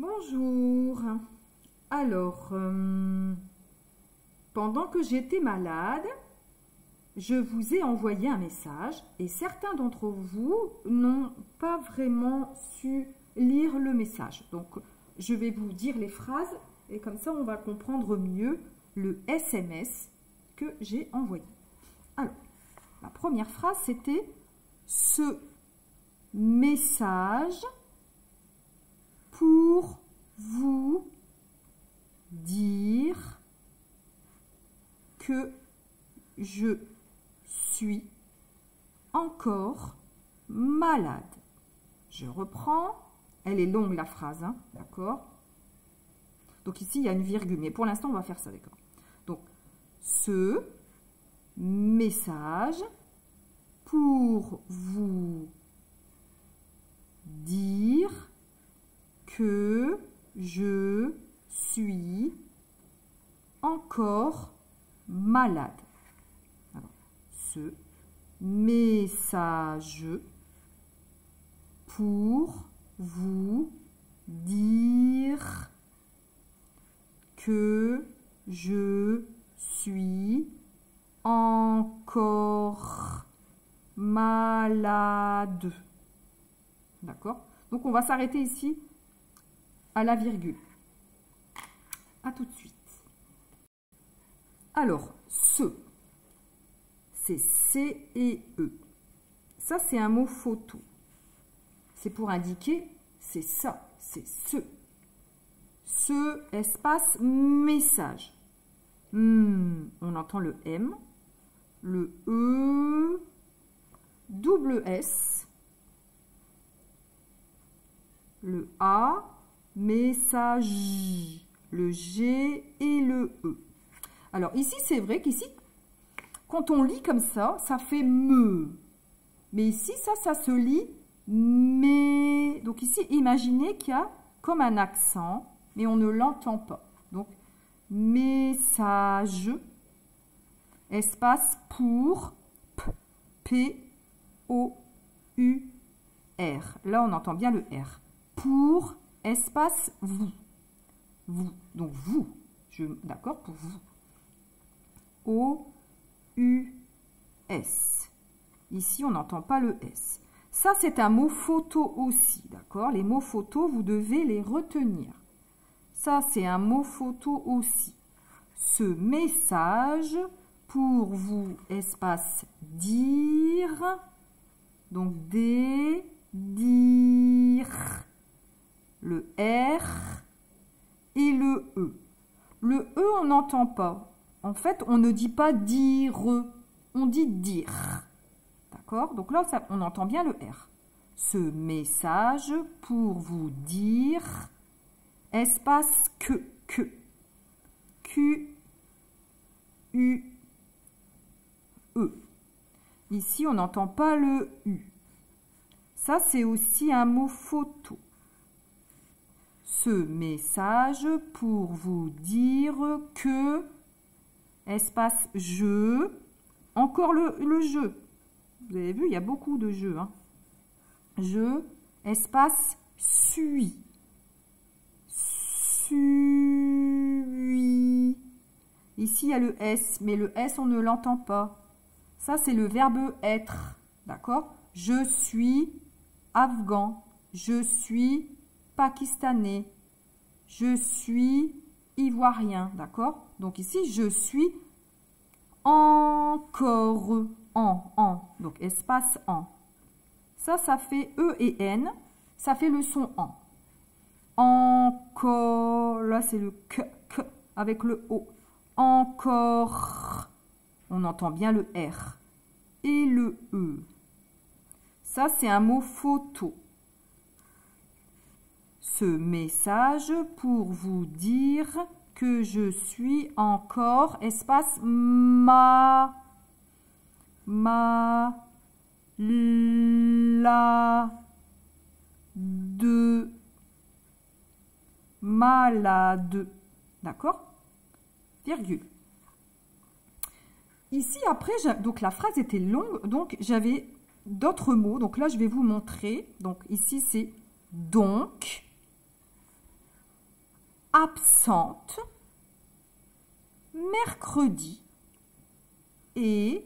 Bonjour. Alors, pendant que j'étais malade, je vous ai envoyé un message et certains d'entre vous n'ont pas vraiment su lire le message. Donc, je vais vous dire les phrases et comme ça, on va comprendre mieux le SMS que j'ai envoyé. Alors, la première phrase, c'était « Ce message pour vous dire que je suis encore malade. » Je reprends. Elle est longue la phrase, hein, d'accord? Donc ici, il y a une virgule, mais pour l'instant, on va faire ça, d'accord? Donc, ce message pour vous dire que je suis encore malade. Alors, ce message pour vous dire que je suis encore malade. D'accord? Donc, on va s'arrêter ici à la virgule. À tout de suite. Alors, ce, c'est C et E. Ça, c'est un mot photo. C'est pour indiquer, c'est ça, c'est ce. Ce, espace, message. On entend le M, le E, double S, le A, message, le G et le E. Alors ici, c'est vrai qu'ici, quand on lit comme ça, ça fait me. Mais ici, ça se lit mais. Donc ici, imaginez qu'il y a comme un accent, mais on ne l'entend pas. Donc, message, espace pour, P-O-U-R. Là, on entend bien le R. Pour, espace, vous. Vous. Donc, vous. D'accord, pour vous. O-U-S. Ici, on n'entend pas le S. Ça, c'est un mot photo aussi, d'accord? Les mots photo, vous devez les retenir. Ça, c'est un mot photo aussi. Ce message pour vous, espace, dire. Donc, dire. Le R et le E. Le E, on n'entend pas. En fait, on ne dit pas dire, on dit dire. D'accord? Donc là, on entend bien le R. Ce message pour vous dire, espace que. Q-U-E. Ici, on n'entend pas le U. Ça, c'est aussi un mot photo. Ce message pour vous dire que, espace je, encore le je. Vous avez vu, il y a beaucoup de je. Hein. Je, espace suis. Suis. Ici, il y a le S, mais le S, on ne l'entend pas. Ça, c'est le verbe être. D'accord? Je suis afghan. Je suis pakistanais. Je suis ivoirien. D'accord? Donc ici, je suis encore. En. Donc espace en. Ça fait E et N. Ça fait le son en. Encore. Là, c'est le que avec le O. Encore. On entend bien le R. Et le E. Ça, c'est un mot photo. Ce message pour vous dire que je suis encore, espace, la, de, malade. D'accord? Virgule. Ici, après, donc la phrase était longue, donc j'avais d'autres mots. Donc là, je vais vous montrer. Donc ici, c'est donc. absente, mercredi et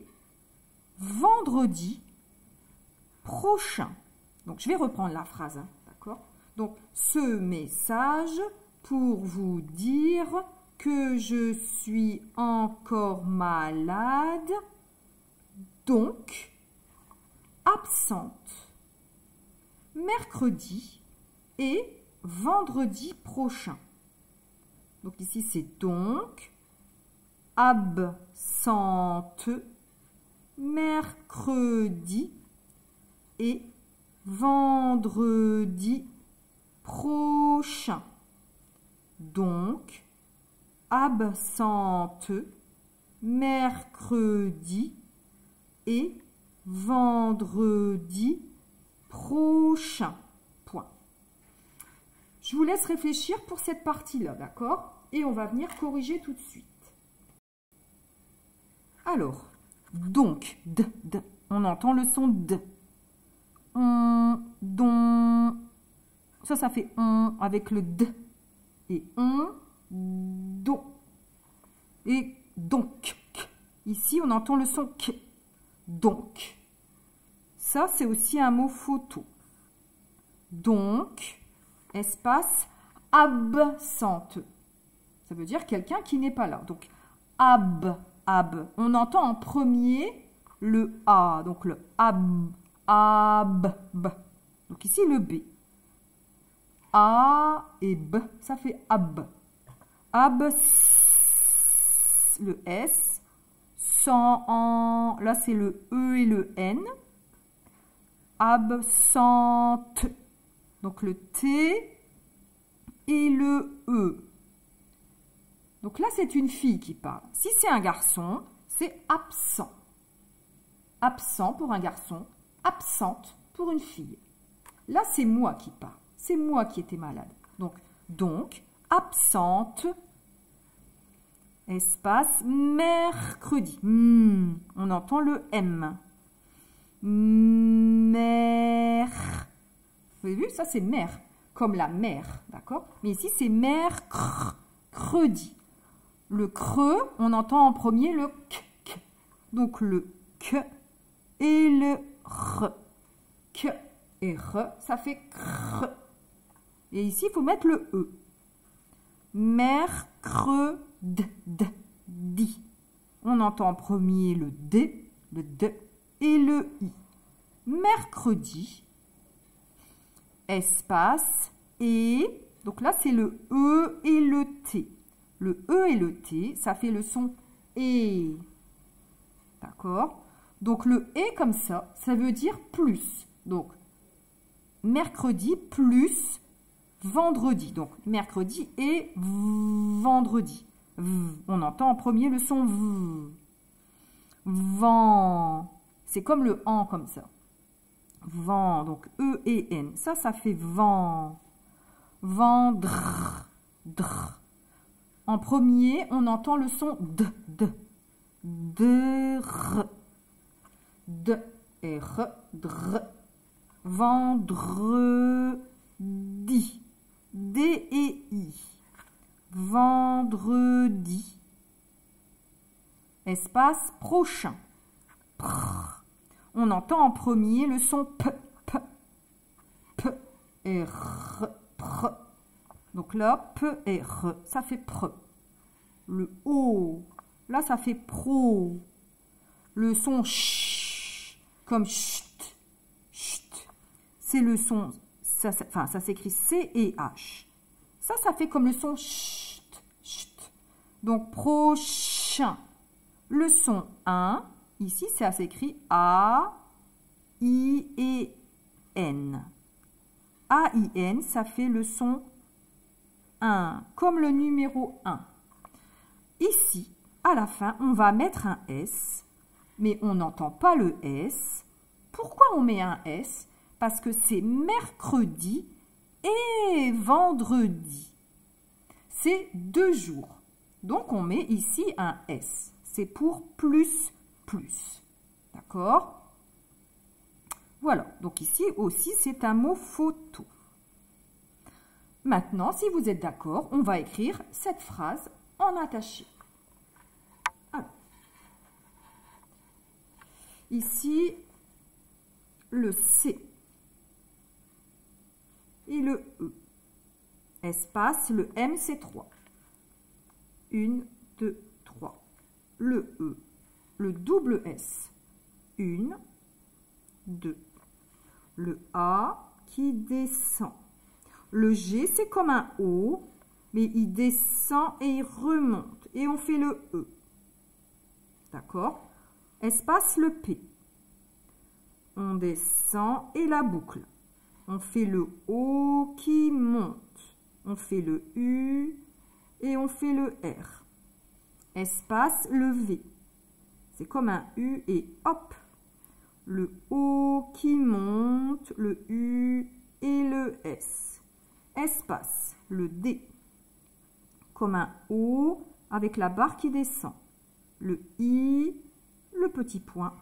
vendredi prochain. Donc, je vais reprendre la phrase, hein, d'accord? Donc, ce message pour vous dire que je suis encore malade, donc absente mercredi et vendredi prochain. Donc ici c'est donc absente mercredi et vendredi prochain. Donc absente mercredi et vendredi prochain. Point. Je vous laisse réfléchir pour cette partie-là, d'accord? Et on va venir corriger tout de suite. Alors, donc, on entend le son d. On, don. Ça fait on avec le d. Et on, don. Et donc. Ici, on entend le son k. Donc. Ça, c'est aussi un mot photo. Donc, espace absente. Ça veut dire quelqu'un qui n'est pas là. Donc, ab. On entend en premier le A. Donc, le ab. B. Donc, ici, le B. A et B, ça fait ab. Le S. Sans en. Là, c'est le E et le N. Absente. Donc le T et le E. Donc là, c'est une fille qui parle. Si c'est un garçon, c'est absent. Absent pour un garçon, absente pour une fille. Là, c'est moi qui parle. C'est moi qui étais malade. Donc absente, espace, mercredi. On entend le M. Mère. Vous avez vu, ça c'est mère, comme la mère, d'accord? Mais ici c'est mercredi. Le creux, on entend en premier le k. Donc le k et le r. K et r, ça fait cr. Et ici, il faut mettre le e. Mercredi. On entend en premier le d et le i. Mercredi, espace, et, donc là c'est le E et le T. Le E et le T, ça fait le son et. D'accord? Donc le et comme ça veut dire plus. Donc, mercredi plus vendredi. Donc, mercredi et vendredi. On entend en premier le son V. Vent. C'est comme le en comme ça. Vent, donc E et N. Ça fait vent. Vendre. En premier, on entend le son D. Dr. D et R. Dr. Vendredi. D et I. Vendredi. Espace prochain. On entend en premier le son P et R, pr. Donc là, P et R, ça fait pr. Le O, là, ça fait pro. Le son ch, comme chut, chut. C'est le son, ça s'écrit C et H. Ça fait comme le son chut, chut. Donc, prochain. Le son 1. Ici, ça s'écrit A, I et N. A, I, N, ça fait le son 1, comme le numéro 1. Ici, à la fin, on va mettre un S, mais on n'entend pas le S. Pourquoi on met un S? Parce que c'est mercredi et vendredi. C'est 2 jours. Donc, on met ici un S. C'est pour plus. D'accord? Voilà. Donc ici aussi, c'est un mot photo. Maintenant, si vous êtes d'accord, on va écrire cette phrase en attaché. Alors, ici, le C et le E. Espace, le M, c'est 3. 1, 2, 3. Le E, le double S. 1, 2. Le A qui descend. Le G, c'est comme un O, mais il descend et il remonte. Et on fait le E. D'accord? Espace, le P. On descend et la boucle. On fait le O qui monte. On fait le U et on fait le R. Espace, le V. C'est comme un U et hop. Le O qui monte, le U et le S. Espace, le D. Comme un O avec la barre qui descend. Le I, le petit point,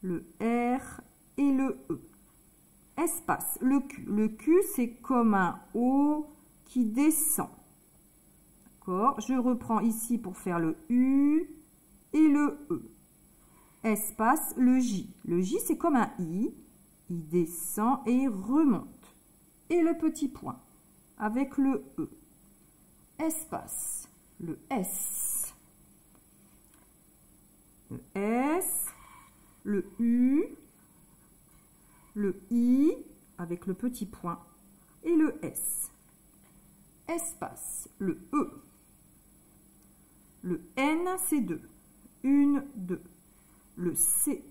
le R et le E. Espace, le Q. Le Q, c'est comme un O qui descend. D'accord? Je reprends ici pour faire le U et le E. Espace, le J. Le J, c'est comme un I. Il descend et il remonte. Et le petit point avec le E. Espace, le S. Le S, le U, le I avec le petit point et le S. Espace, le E. Le N, c'est 2. 1, 2. Le C.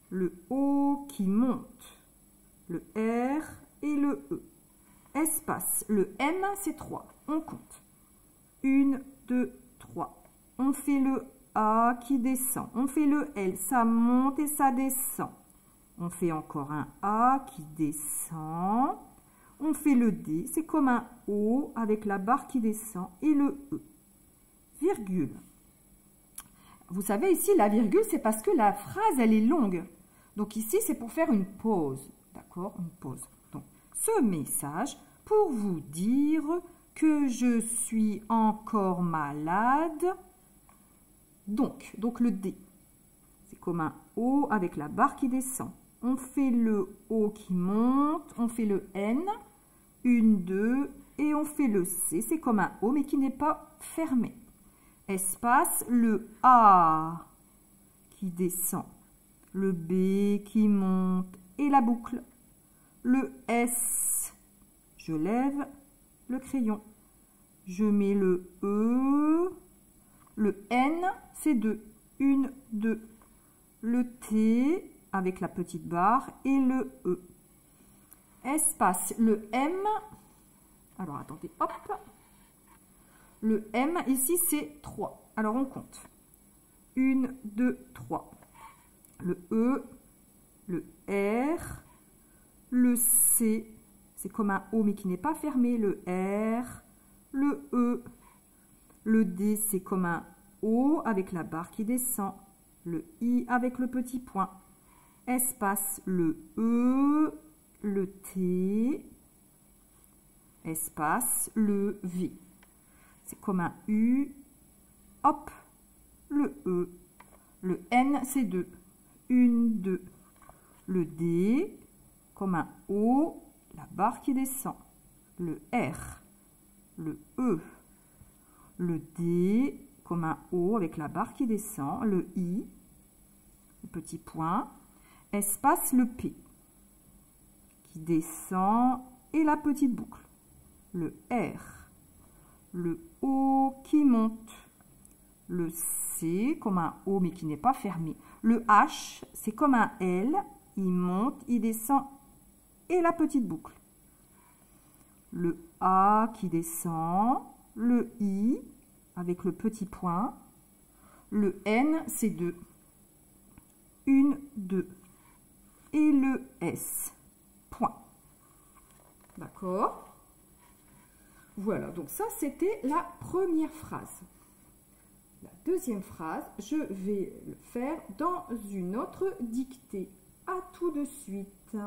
Le O qui monte. Le R et le E. Espace, le M, c'est 3. On compte. 1, 2, 3. On fait le A qui descend. On fait le L, ça monte et ça descend. On fait encore un A qui descend. On fait le D, c'est comme un O avec la barre qui descend et le E. Virgule. Vous savez, ici, la virgule, c'est parce que la phrase, elle est longue. Donc ici, c'est pour faire une pause. D'accord? Une pause. Donc, ce message pour vous dire que je suis encore malade. Donc le D, c'est comme un O avec la barre qui descend. On fait le O qui monte, on fait le N, 1, 2, et on fait le C, c'est comme un O mais qui n'est pas fermé. Espace, le A qui descend, le B qui monte et la boucle. Le S, je lève le crayon. Je mets le E, le N, c'est 2. 1, 2. Le T avec la petite barre et le E. Espace, le M. Alors, attendez, hop. Le M, ici, c'est 3. Alors, on compte. 1, 2, 3. Le E, le R, le C, c'est comme un O, mais qui n'est pas fermé. Le R, le E, le D, c'est comme un O avec la barre qui descend. Le I avec le petit point. Espace, le E, le T, espace, le V. C'est comme un U, hop, le E. Le N, c'est 2. 1, 2. Le D, comme un O, la barre qui descend. Le R, le E. Le D, comme un O avec la barre qui descend. Le I, le petit point. Espace, le P, qui descend et la petite boucle. Le R, le O qui monte. Le C, comme un O mais qui n'est pas fermé. Le H, c'est comme un L, il monte, il descend et la petite boucle. Le A qui descend, le I avec le petit point. Le N, c'est 2. 1, 2. Et le S. Point. D'accord? Voilà, donc ça, c'était la première phrase. La deuxième phrase, je vais le faire dans une autre dictée. À tout de suite.